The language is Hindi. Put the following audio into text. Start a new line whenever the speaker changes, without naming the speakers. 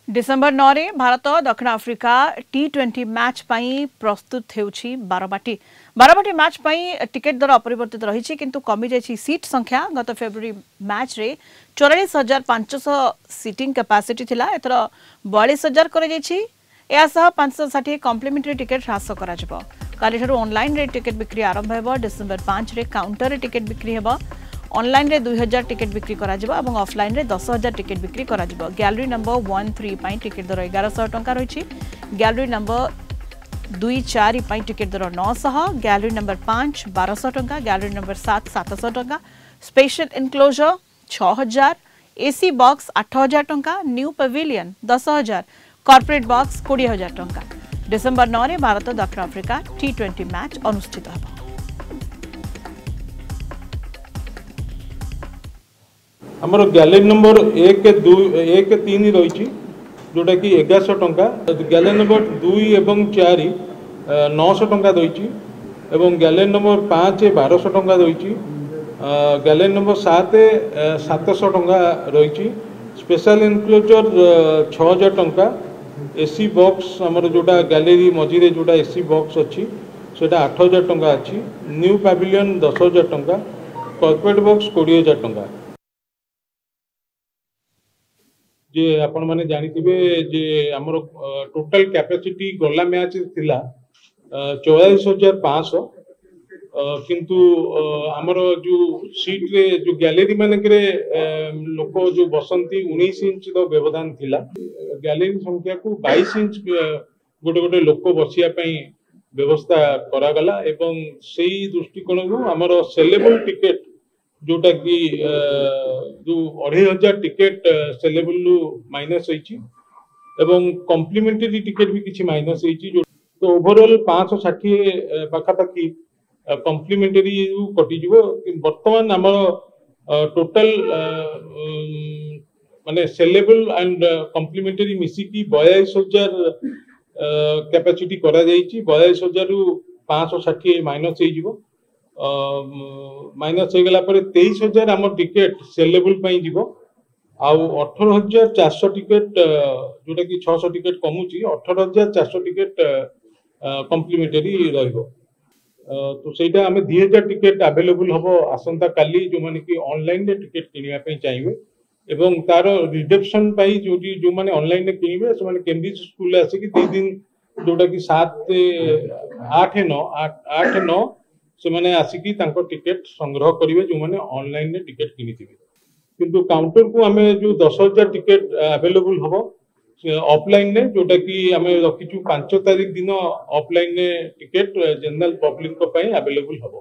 डिसेम्बर 9 रे भारत दक्षिण आफ्रिका T20 मैच पई प्रस्तुत हेउछि बारबाटी मैच पई टिकेट दर अपरिवर्तित रही किंतु कमी जाइछि सीट संख्या गत फेब्रुआरी मैच रे 44,500 सीटिंग कैपेसिटी थिला एतर 42,000 कर जाइछि या सह 560 कॉम्प्लीमेंटरी टिकेट ह्रास करा जबो काली ठारू ऑनलाइन रे टिकेट बिक्री आरंभ हेबो डिसेम्बर 5 रे काउंटर रे टिकेट बिक्री हेबो ऑनलाइन रे 2000 टिकेट बिक्री करा जिबो एवं ऑफलाइन रे 10,000 टिकेट बिक्री करा जिबो गैलरी नंबर 13 पई टिकेट दर 1100 टंका रहिछि गैलरी नंबर 24 पई टिकेट दर 900 गैलरी नंबर 5 1200 टंका गैलरी नंबर 7 700 टंका स्पेशल इनक्लोजर 6000 एसी बॉक्स 8000 टंका न्यू पवेलियन 10,000 कॉर्पोरेट बॉक्स 20,000 टंका डिसेम्बर 9 रे भारत दक्षिण आफ्रिका T20 मैच अनुष्ठित हेबो
आमर गैलेरी नंबर 1 3 रही जोटा कि 1100 टंका गैलेरी नंबर 2 एवं 4 900 टंका रही एवं गैलेरी नंबर 5 1200 टंका रही गैलेरी नंबर 7 700 टंका रही स्पेशल इनक्लोजर 6000 टंका एसी बॉक्स आमर जोटा गैलेरी मझीरे जोटा एसी बॉक्स अच्छी सेटा 8000 टंका अच्छी न्यू पैविलियन 10,000 टंका कॉर्पोरेट बॉक्स 20,000 टंका जे आपण माने जानिथिबे जे हमर टोटल कैपेसिटी गला मैच थिला 44,500 किंतु हमर जो सीट रे जो गैलरी माने करे लोक जो बसंती 19 इंच रो व्यवधान थिला गैलरी संख्या को 22 इंच गोटे गोटे लोक बसिया पई व्यवस्था करा गला एवं सेही दृष्टिकोण को हमर सेलेबल टिकेट जोटा कि जो 2,500 टिकेट सेलेबल माइनस एवं कॉम्प्लीमेंटरी टिकेट भी किसी माइनस तो ओवरऑल 560 पाखापाखि कॉम्प्लीमेंटरी कटिज बर्तमान आम टोटल माने सेलेबल एंड कॉम्प्लीमेंटरी मिसिकी 42,000 कैपेसिटी करा जाइछि 42,000 रु 560 माइनस माइनस हो गला 23,000 आम टिकेट सेलेबल पई जीवो आउ 18,400 टिकेट जोटा कि 600 टिकेट कमुची 18,400 टिकेट कॉम्प्लीमेंटरी रहिबो तो सेटा हमें 2,000 टिकेट अवेलेबल हबो आसंता काली जो माने कि ऑनलाइन रे टिकेट किनिया पई चाहिबे एवं तार रिडक्शन पाई जो माने ऑनलाइन रे किनिबे से माने केम्ब्रिज स्कूल आसे कि 3 दिन जोटा कि 7 8 9 से माने आसिकी तांको टिकेट संग्रह करिवे जो माने ऑनलाइन रे टिकेट किनिथिबे किंतु काउंटर को हमें जो 10,000 टिकेट अवेलेबल हबो ऑफलाइन रे जोटा कि हमें रखिछु 5 तारिख दिन ऑफलाइन रे टिकेट जनरल पब्लिक को पई अवेलेबल हबो।